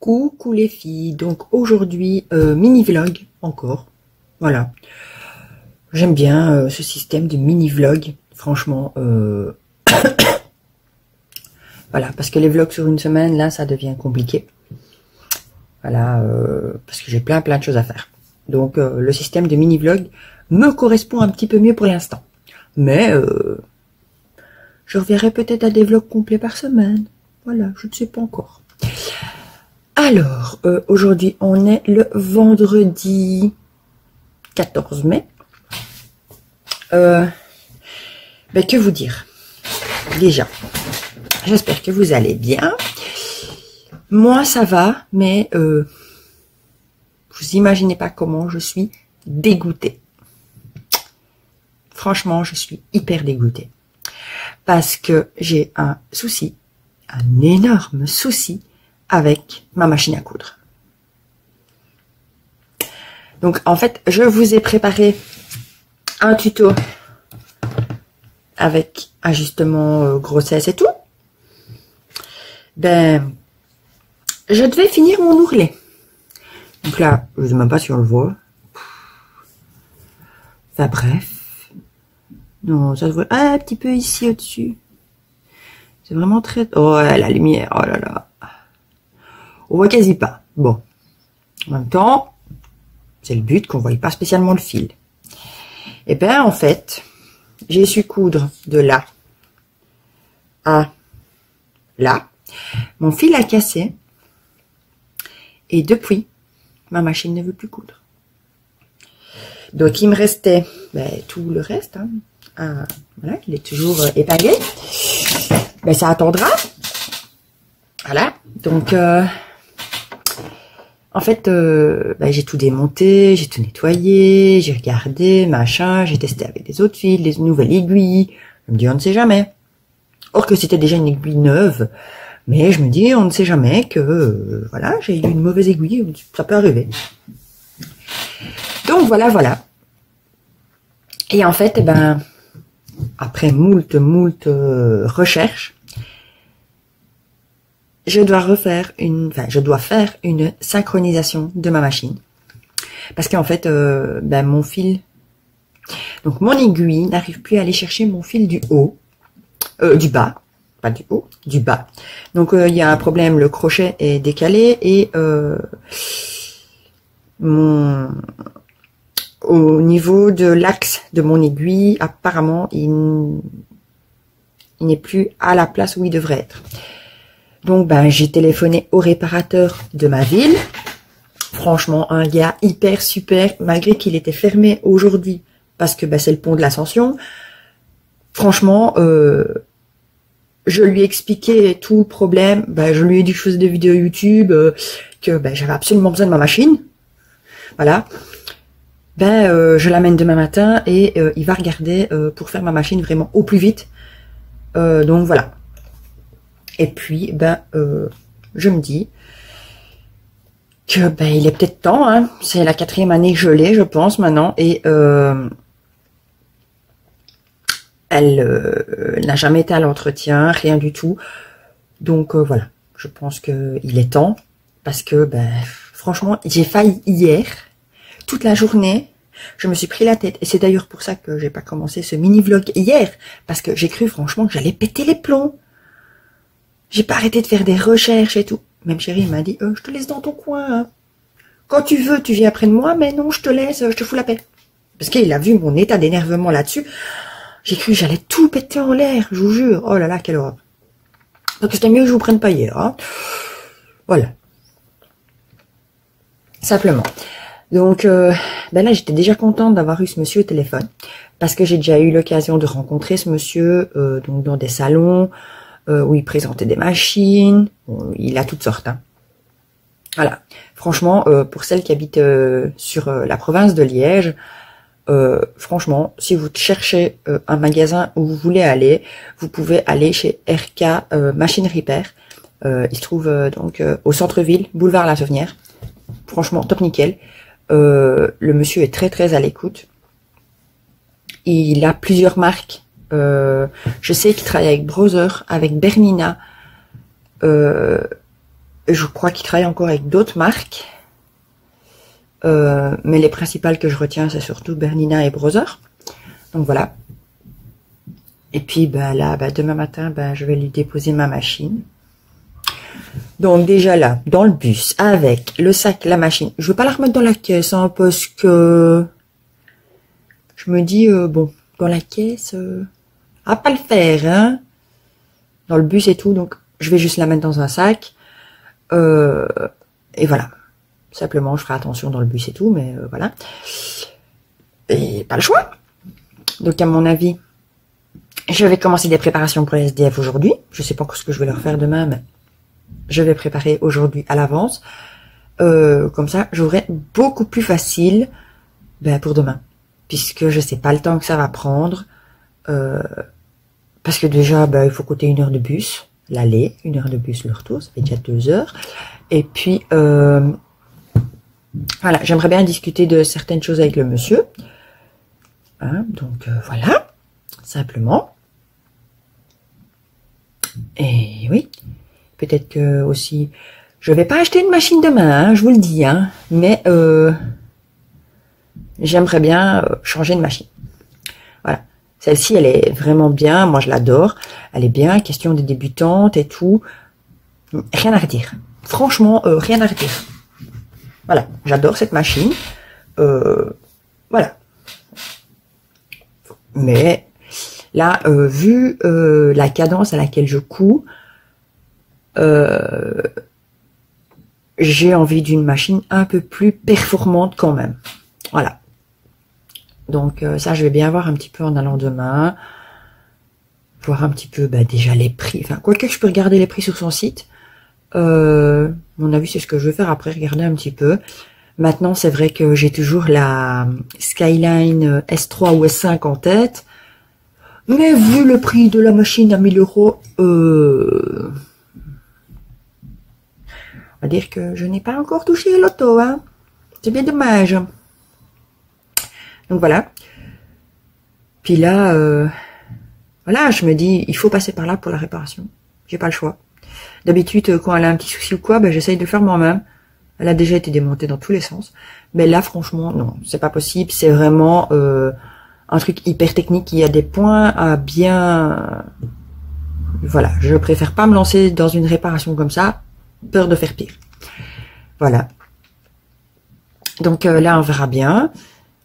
Coucou les filles, donc aujourd'hui mini vlog encore, voilà, j'aime bien ce système de mini vlog, franchement, voilà, parce que les vlogs sur une semaine, là ça devient compliqué, voilà, parce que j'ai plein de choses à faire, donc le système de mini vlog me correspond un petit peu mieux pour l'instant, mais je reviendrai peut-être à des vlogs complets par semaine, voilà, je ne sais pas encore. Alors, aujourd'hui, on est le vendredi 14 mai. Ben, que vous dire? Déjà, j'espère que vous allez bien. Moi, ça va, mais vous imaginez pas comment je suis dégoûtée. Franchement, je suis hyper dégoûtée. Parce que j'ai un souci, un énorme souci, avec ma machine à coudre. Donc en fait, je vous ai préparé un tuto avec ajustement grossesse et tout. Ben, je devais finir mon ourlet. Donc là, je ne sais même pas si on le voit. Enfin bref. Non, ça se voit un petit peu ici au-dessus. C'est vraiment très... Oh, la lumière, oh là là. On voit quasi pas. Bon. En même temps, c'est le but qu'on ne voie pas spécialement le fil. Et bien, en fait, j'ai su coudre de là à là. Mon fil a cassé. Et depuis, ma machine ne veut plus coudre. Donc, il me restait tout le reste. Hein. Voilà, il est toujours épinglé. Ben, ça attendra. Voilà. Donc... en fait, j'ai tout démonté, j'ai tout nettoyé, j'ai regardé, machin, j'ai testé avec des autres fils, des nouvelles aiguilles. Je me dis, on ne sait jamais. Or que c'était déjà une aiguille neuve, mais je me dis, on ne sait jamais que, voilà, j'ai eu une mauvaise aiguille, ça peut arriver. Donc voilà. Et en fait, après moult recherches, je dois faire une synchronisation de ma machine. Parce qu'en fait, mon fil, donc mon aiguille n'arrive plus à aller chercher mon fil du haut, du bas, pas du haut, du bas. Donc il y a un problème, le crochet est décalé et au niveau de l'axe de mon aiguille, apparemment, il n'est plus à la place où il devrait être. Donc, j'ai téléphoné au réparateur de ma ville. Franchement, un gars hyper super, malgré qu'il était fermé aujourd'hui, parce que c'est le pont de l'Ascension. Franchement, je lui ai expliqué tout le problème. Je lui ai dit que je faisais des vidéos YouTube, que j'avais absolument besoin de ma machine. Voilà. Je l'amène demain matin et il va regarder pour faire ma machine vraiment au plus vite. Donc, voilà. Et puis, je me dis que il est peut-être temps, hein. C'est la 4e année que je l'ai, je pense, maintenant. Et elle n'a jamais été à l'entretien, rien du tout. Donc, voilà. Je pense qu'il est temps. Parce que, franchement, j'ai failli hier, toute la journée, je me suis pris la tête. Et c'est d'ailleurs pour ça que j'ai pas commencé ce mini-vlog hier. Parce que j'ai cru, franchement, que j'allais péter les plombs. J'ai pas arrêté de faire des recherches et tout. Même chérie m'a dit, je te laisse dans ton coin. Hein. Quand tu veux, tu viens après de moi, mais non, je te laisse, je te fous la paix. Parce qu'il a vu mon état d'énervement là-dessus. J'ai cru que j'allais tout péter en l'air, je vous jure. Oh là là, quelle horreur. Donc c'était mieux que je vous prenne pas hier. Hein. Voilà. Simplement. Donc, là, j'étais déjà contente d'avoir eu ce monsieur au téléphone. Parce que j'ai déjà eu l'occasion de rencontrer ce monsieur donc dans des salons, où il présentait des machines, il a toutes sortes. Hein. Voilà. Franchement, pour celles qui habitent sur la province de Liège, franchement, si vous cherchez un magasin où vous voulez aller, vous pouvez aller chez RK Machine Repair. Il se trouve donc au centre-ville, boulevard La Sauvenière. Franchement, top nickel. Le monsieur est très à l'écoute. Il a plusieurs marques. Je sais qu'il travaille avec Brother, avec Bernina, Je crois qu'il travaille encore avec d'autres marques. Mais les principales que je retiens, c'est surtout Bernina et Brother. Donc voilà. Et puis bah, là, bah, demain matin, bah, je vais lui déposer ma machine. Donc déjà là, dans le bus, avec le sac, la machine. Je veux pas la remettre dans la caisse, hein, parce que je me dis, bon, dans la caisse, à pas le faire, hein. Dans le bus et tout, donc je vais juste la mettre dans un sac. Et voilà. Simplement, je ferai attention dans le bus et tout, mais voilà. Et pas le choix. Donc à mon avis, je vais commencer des préparations pour les SDF aujourd'hui. Je sais pas encore ce que je vais leur faire demain, mais je vais préparer aujourd'hui à l'avance. Comme ça, j'aurai beaucoup plus facile pour demain. Puisque je sais pas le temps que ça va prendre. Parce que déjà, il faut compter 1 heure de bus. L'aller, 1 heure de bus, le retour, ça fait déjà 2 heures. Et puis, voilà, j'aimerais bien discuter de certaines choses avec le monsieur. Hein, donc, voilà, simplement. Et oui, peut-être que aussi, je vais pas acheter une machine demain, hein, je vous le dis, hein, mais j'aimerais bien changer de machine. Voilà, celle-ci, elle est vraiment bien, moi je l'adore, elle est bien, question des débutantes et tout, rien à redire. Franchement, rien à redire. Voilà, j'adore cette machine, voilà. Mais là, vu la cadence à laquelle je couds, j'ai envie d'une machine un peu plus performante quand même. Voilà. Donc ça, je vais bien voir un petit peu en allant demain. Voir un petit peu déjà les prix. Enfin, quoique je peux regarder les prix sur son site. Mon avis, c'est ce que je vais faire après, regarder un petit peu. Maintenant, c'est vrai que j'ai toujours la Skyline S3 ou S5 en tête. Mais vu le prix de la machine à 1000 €, on va dire que je n'ai pas encore touché l'auto, hein. C'est bien dommage. Donc voilà. Puis là, voilà, je me dis, il faut passer par là pour la réparation. J'ai pas le choix. D'habitude, quand elle a un petit souci ou quoi, j'essaye de le faire moi-même. Elle a déjà été démontée dans tous les sens. Mais là, franchement, non, c'est pas possible. C'est vraiment un truc hyper technique. Il y a des points à bien... Voilà, je préfère pas me lancer dans une réparation comme ça. Peur de faire pire. Voilà. Donc là, on verra bien.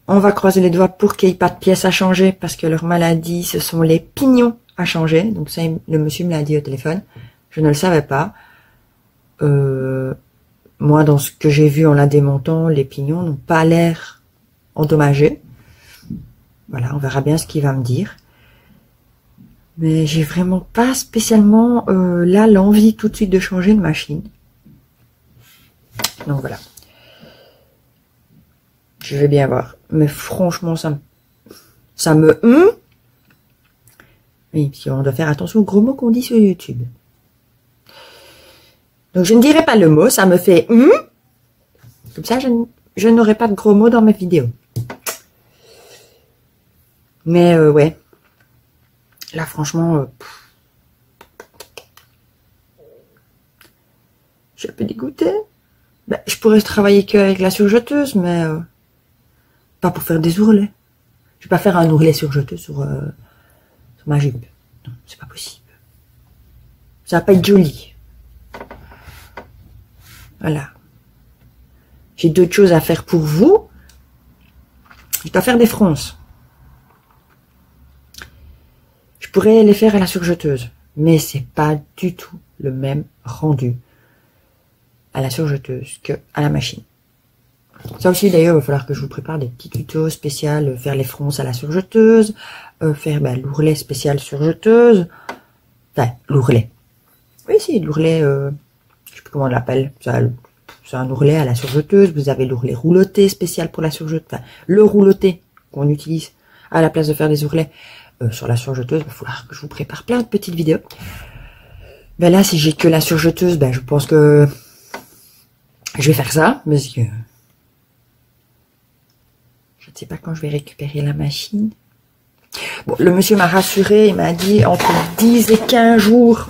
On va croiser les doigts pour qu'il n'y ait pas de pièces à changer, parce que leur maladie, ce sont les pignons à changer. Donc ça, le monsieur me l'a dit au téléphone. Je ne le savais pas. Moi, dans ce que j'ai vu en la démontant, les pignons n'ont pas l'air endommagés. Voilà, on verra bien ce qu'il va me dire. Mais j'ai vraiment pas spécialement là l'envie tout de suite de changer de machine. Donc voilà. Je vais bien voir. Mais franchement, ça me oui, puis on doit faire attention aux gros mots qu'on dit sur YouTube. Donc je ne dirai pas le mot, ça me fait Comme ça, je n'aurai pas de gros mots dans mes vidéos. Mais ouais. Là, franchement, je suis un peu dégoûtée. Je pourrais travailler qu'avec la surjeteuse, mais pas pour faire des ourlets. Je vais pas faire un ourlet surjeteux sur ma jupe. Non, c'est pas possible. Ça va pas être joli. Voilà. J'ai d'autres choses à faire pour vous. Je dois faire des fronces. Je pourrais les faire à la surjeteuse, mais c'est pas du tout le même rendu à la surjeteuse que à la machine. Ça aussi d'ailleurs, il va falloir que je vous prépare des petits tutos spéciaux, faire les fronces à la surjeteuse, faire l'ourlet spécial surjeteuse. Enfin, l'ourlet. Oui, si, l'ourlet, je sais plus comment on l'appelle. C'est un ourlet à la surjeteuse. Vous avez l'ourlet rouloté spécial pour la surjeteuse. Enfin, le rouloté qu'on utilise à la place de faire des ourlets sur la surjeteuse. Il va falloir que je vous prépare plein de petites vidéos. Là, si j'ai que la surjeteuse, je pense que je vais faire ça, parce que je ne sais pas quand je vais récupérer la machine. Bon, le monsieur m'a rassuré, il m'a dit entre 10 et 15 jours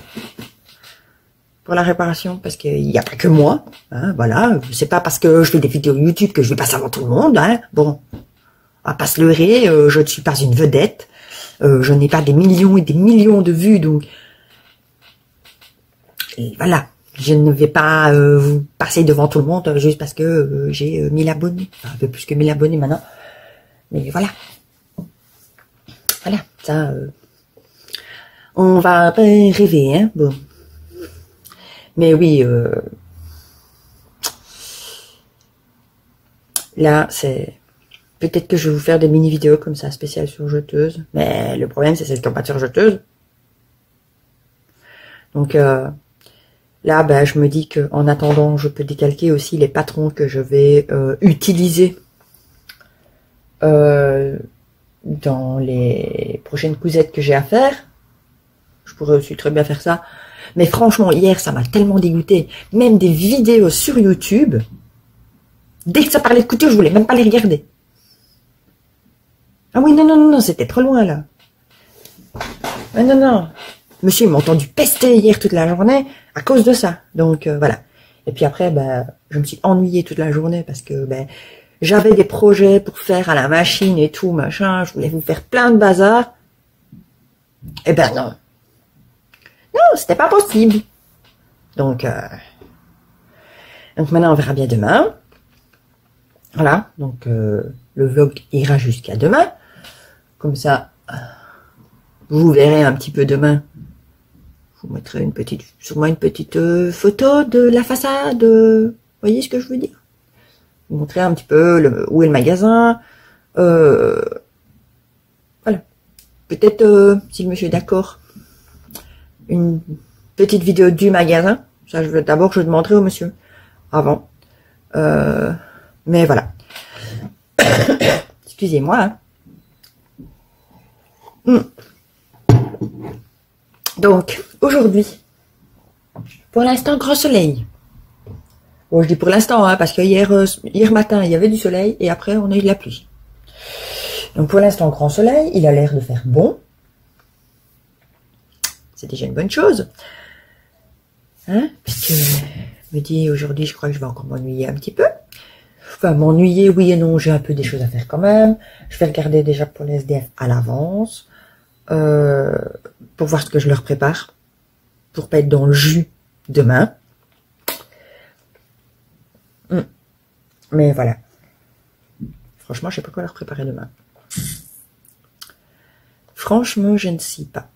pour la réparation, parce qu'il n'y a pas que moi, hein, voilà, c'est pas parce que je fais des vidéos YouTube que je vais passer avant tout le monde, hein, bon, on va pas se leurrer, je ne suis pas une vedette, je n'ai pas des millions et des millions de vues, donc, et voilà, je ne vais pas vous passer devant tout le monde juste parce que j'ai 1000 abonnés, enfin, un peu plus que 1000 abonnés maintenant, mais voilà, ça, on va pas rêver, hein, bon. Mais oui, là, c'est... Peut-être que je vais vous faire des mini-vidéos comme ça, spéciales sur jeteuse. Mais le problème, c'est celles qui n'ont pas de surjeteuse. Donc, là, ben, je me dis qu'en attendant, je peux décalquer aussi les patrons que je vais utiliser dans les prochaines cousettes que j'ai à faire. Je pourrais aussi très bien faire ça. Mais franchement, hier, ça m'a tellement dégoûté. Même des vidéos sur YouTube, dès que ça parlait de couture, je voulais même pas les regarder. Ah oui, non, c'était trop loin, là. Ah, non. Monsieur, il m'a entendu pester hier toute la journée à cause de ça. Donc, voilà. Et puis après, ben, je me suis ennuyée toute la journée parce que, ben, j'avais des projets pour faire à la machine et tout, machin. Je voulais vous faire plein de bazar. Eh ben, non. Non, c'était pas possible. Donc maintenant, on verra bien demain. Voilà, donc le vlog ira jusqu'à demain. Comme ça, vous verrez un petit peu demain. Je vous mettrai sûrement une petite photo de la façade. Vous voyez ce que je veux dire? Vous montrer un petit peu où est le magasin. Voilà. Peut-être, si le monsieur est d'accord, une petite vidéo du magasin. Ça, d'abord, je demanderai au monsieur avant. Mais voilà. Excusez-moi. Hein. Donc, aujourd'hui, pour l'instant, grand soleil. Bon, je dis pour l'instant, hein, parce que hier matin, il y avait du soleil et après, on a eu de la pluie. Donc, pour l'instant, grand soleil. Il a l'air de faire bon. C'est déjà une bonne chose. Hein? Puisque je me dis, aujourd'hui, je crois que je vais encore m'ennuyer un petit peu. Enfin, m'ennuyer, oui et non, j'ai un peu des choses à faire quand même. Je vais regarder déjà pour les SDF à l'avance. Pour voir ce que je leur prépare. Pour pas être dans le jus demain. Mais voilà. Franchement, je sais pas quoi leur préparer demain. Franchement, je ne sais pas.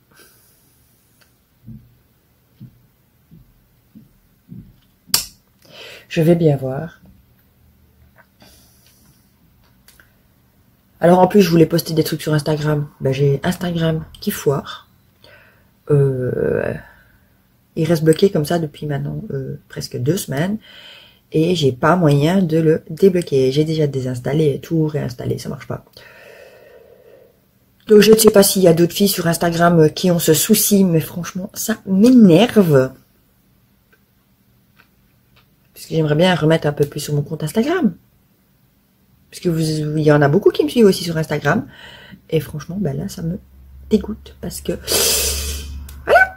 Je vais bien voir. Alors en plus, je voulais poster des trucs sur Instagram. Ben, j'ai Instagram qui foire. Il reste bloqué comme ça depuis maintenant presque 2 semaines. Et j'ai pas moyen de le débloquer. J'ai déjà désinstallé et tout, réinstallé, ça marche pas. Donc je ne sais pas s'il y a d'autres filles sur Instagram qui ont ce souci, mais franchement, ça m'énerve. Parce que j'aimerais bien remettre un peu plus sur mon compte Instagram. Parce que il y en a beaucoup qui me suivent aussi sur Instagram. Et franchement, ben là, ça me dégoûte. Parce que, voilà.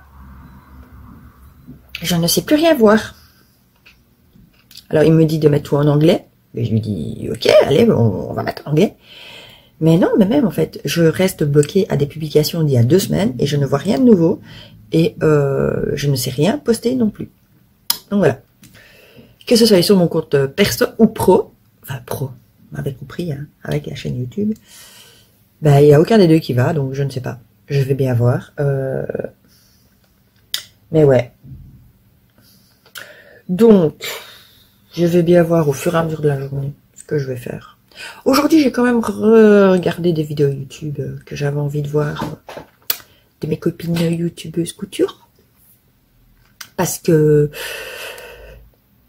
Je ne sais plus rien voir. Alors, il me dit de mettre tout en anglais. Mais je lui dis, ok, allez, on va mettre en anglais. Mais non, mais même, en fait, je reste bloquée à des publications d'il y a 2 semaines. Et je ne vois rien de nouveau. Et je ne sais rien poster non plus. Donc voilà. Que ce soit sur mon compte perso ou pro, enfin pro, vous m'avez compris, hein, avec la chaîne YouTube, ben il n'y a aucun des deux qui va, donc je ne sais pas. Je vais bien voir. Mais ouais. Donc, je vais bien voir au fur et à mesure de la journée ce que je vais faire. Aujourd'hui, j'ai quand même regardé des vidéos YouTube que j'avais envie de voir de mes copines youtubeuses couture. Parce que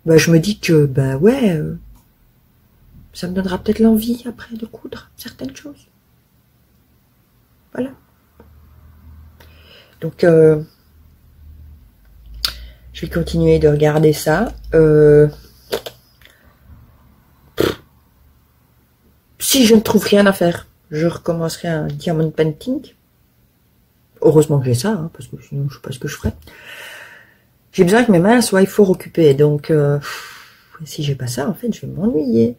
bah, je me dis que, bah ouais, ça me donnera peut-être l'envie après de coudre certaines choses. Voilà. Donc, je vais continuer de regarder ça. Si je ne trouve rien à faire, je recommencerai un diamond painting. Heureusement que j'ai ça, hein, parce que sinon je sais pas ce que je ferais. J'ai besoin que mes mains soient fort occupées. Donc, si j'ai pas ça, en fait, je vais m'ennuyer.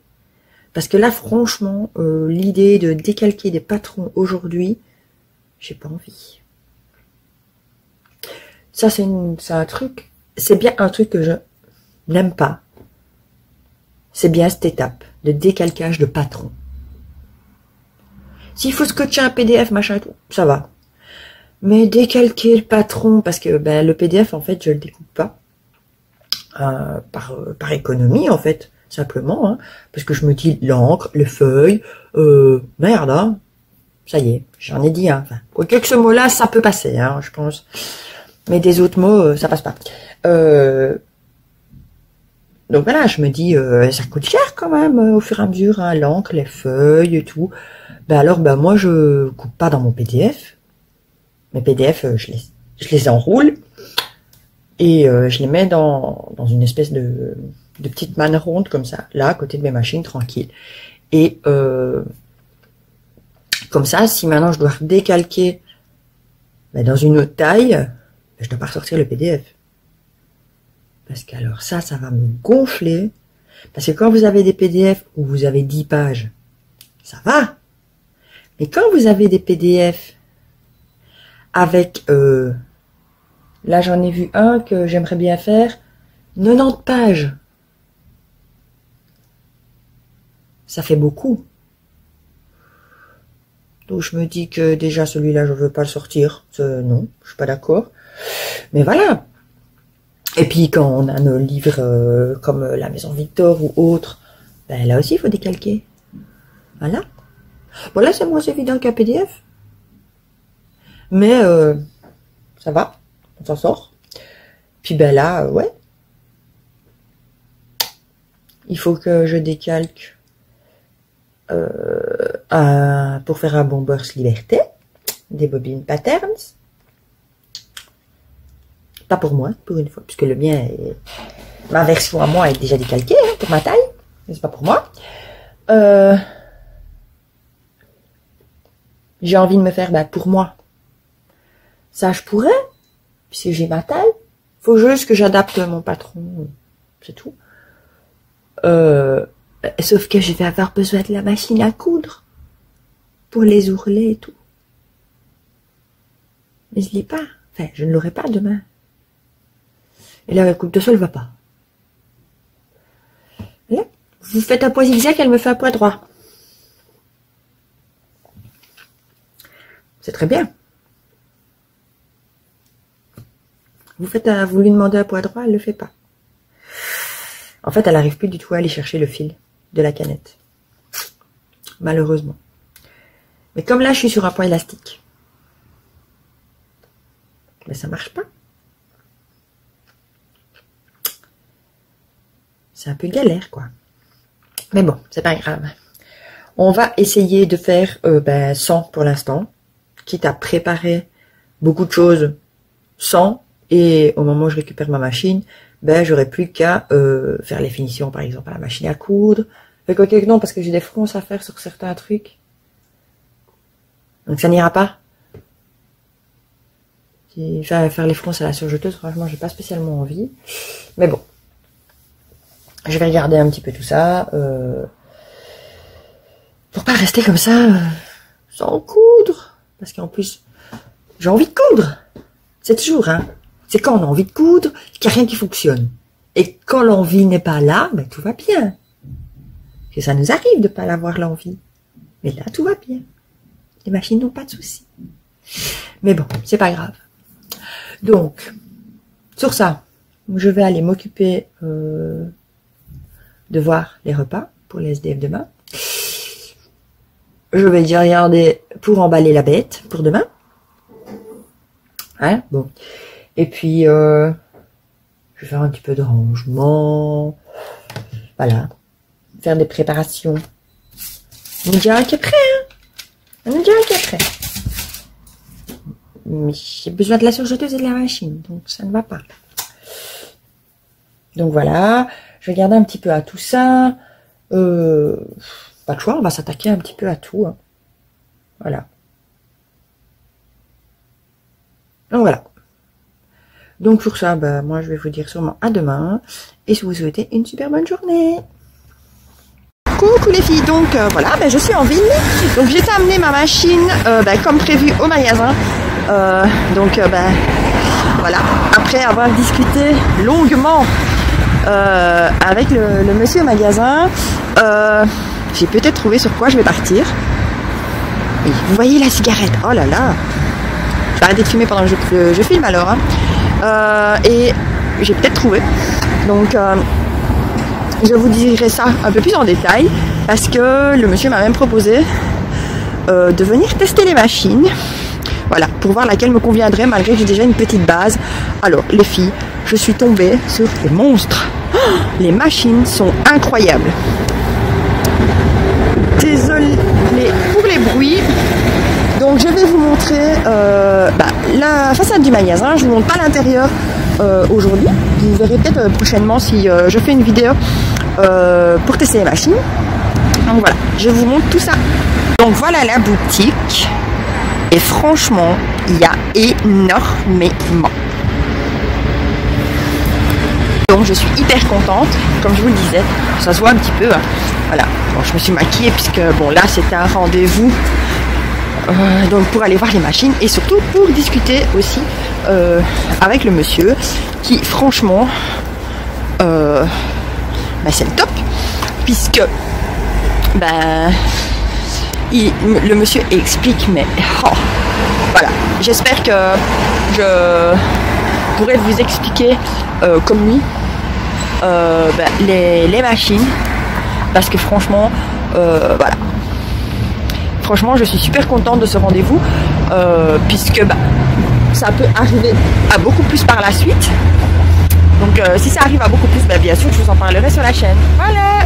Parce que là, franchement, l'idée de décalquer des patrons aujourd'hui, j'ai pas envie. Ça, c'est un truc, c'est bien un truc que je n'aime pas. C'est bien cette étape de décalcage de patron. S'il faut scotcher un PDF, machin et tout, ça va. Mais décalquer le patron, parce que ben, le PDF, en fait, je le découpe pas. Par économie, en fait, simplement. Hein, parce que je me dis, l'encre, les feuilles, merde, hein, ça y est, j'en ai dit un. Enfin, quoique que ce mot-là, ça peut passer, hein, je pense. Mais des autres mots, ça passe pas. Donc voilà, je me dis, ça coûte cher quand même, au fur et à mesure, hein, l'encre, les feuilles et tout. Ben alors, ben moi, je coupe pas dans mon PDF. Mes PDF, je les enroule et je les mets dans une espèce de petite manne ronde comme ça, là, à côté de mes machines, tranquille. Et comme ça, si maintenant je dois décalquer ben, dans une autre taille, ben, je dois pas ressortir le PDF. Parce qu'alors ça va me gonfler. Parce que quand vous avez des PDF où vous avez 10 pages, ça va. Mais quand vous avez des PDF avec, là j'en ai vu un que j'aimerais bien faire, 90 pages. Ça fait beaucoup. Donc je me dis que déjà celui-là je veux pas le sortir. Non, je suis pas d'accord. Mais voilà. Et puis quand on a nos livres comme la Maison Victor ou autres, ben là aussi il faut décalquer. Voilà. Bon là c'est moins évident qu'un PDF. Mais ça va, on s'en sort. Puis ben là, ouais. Il faut que je décalque pour faire un Bombers Liberté, des bobines patterns. Pas pour moi, pour une fois, puisque le mien est... Ma version à moi est déjà décalquée, hein, pour ma taille. Mais c'est pas pour moi. J'ai envie de me faire, bah, pour moi. Ça, je pourrais, puisque j'ai ma taille. Faut juste que j'adapte mon patron, c'est tout. Sauf que je vais avoir besoin de la machine à coudre pour les ourlets et tout. Mais je l'ai pas. Enfin, je ne l'aurai pas demain. Et la coupe de sol va pas. Là, vous faites un point zigzag, elle me fait un point droit. C'est très bien. Vous lui demandez un point droit, elle le fait pas. En fait, elle arrive plus du tout à aller chercher le fil de la canette. Malheureusement. Mais comme là, je suis sur un point élastique. Mais ça marche pas. C'est un peu galère, quoi. Mais bon, c'est pas grave. On va essayer de faire 100 pour l'instant. Quitte à préparer beaucoup de choses sans. Et au moment où je récupère ma machine, j'aurai plus qu'à faire les finitions, par exemple, à la machine à coudre. Mais quoi que non, parce que j'ai des fronces à faire sur certains trucs. Donc ça n'ira pas. Faire les fronces à la surjeteuse, franchement, j'ai pas spécialement envie. Mais bon. Je vais regarder un petit peu tout ça. Pour pas rester comme ça, sans coudre. Parce qu'en plus, j'ai envie de coudre. C'est toujours, hein. C'est quand on a envie de coudre qu'il n'y a rien qui fonctionne. Et quand l'envie n'est pas là, tout va bien. Que ça nous arrive de pas l'avoir l'envie. Mais là, tout va bien. Les machines n'ont pas de soucis. Mais bon, c'est pas grave. Donc, sur ça, je vais aller m'occuper de voir les repas pour les SDF demain. Je vais déjà regarder pour emballer la bête pour demain. Hein, bon. Et puis, je vais faire un petit peu de rangement. Voilà. Faire des préparations. On est déjà qui est prêt, hein. On est déjà qui est prêt. Mais j'ai besoin de la surjeteuse et de la machine, donc ça ne va pas. Donc voilà. Je vais regarder un petit peu à tout ça. Pas de choix, on va s'attaquer un petit peu à tout. Hein. Voilà. Donc voilà. Donc pour ça, bah, moi je vais vous dire sûrement à demain. Et je vous souhaite une super bonne journée. Coucou les filles, donc voilà, ben, je suis en ville. Donc j'ai amené ma machine comme prévu au magasin. Voilà, après avoir discuté longuement avec le monsieur au magasin, j'ai peut-être trouvé sur quoi je vais partir. Et vous voyez la cigarette, oh là là. Je vais arrêter de fumer pendant que je filme alors. Hein. Et j'ai peut-être trouvé. Donc je vous dirai ça un peu plus en détail parce que le monsieur m'a même proposé de venir tester les machines. Voilà, pour voir laquelle me conviendrait malgré que j'ai déjà une petite base. Alors les filles, je suis tombée sur des monstres. Oh, les machines sont incroyables. Désolée pour les bruits. Donc je vais vous montrer la façade du magasin. Je vous montre pas l'intérieur aujourd'hui. Vous verrez peut-être prochainement si je fais une vidéo pour tester les machines. Donc voilà, je vous montre tout ça. Donc voilà la boutique. Et franchement, il y a énormément. Donc je suis hyper contente, comme je vous le disais, ça se voit un petit peu. Hein. Voilà, bon, je me suis maquillée puisque bon là c'était un rendez-vous. Donc pour aller voir les machines et surtout pour discuter aussi avec le monsieur qui franchement c'est le top puisque le monsieur explique mais voilà, j'espère que je pourrai vous expliquer comme lui les machines parce que franchement voilà. Franchement, je suis super contente de ce rendez-vous puisque ça peut arriver à beaucoup plus par la suite. Donc, si ça arrive à beaucoup plus, bien sûr, je vous en parlerai sur la chaîne. Voilà.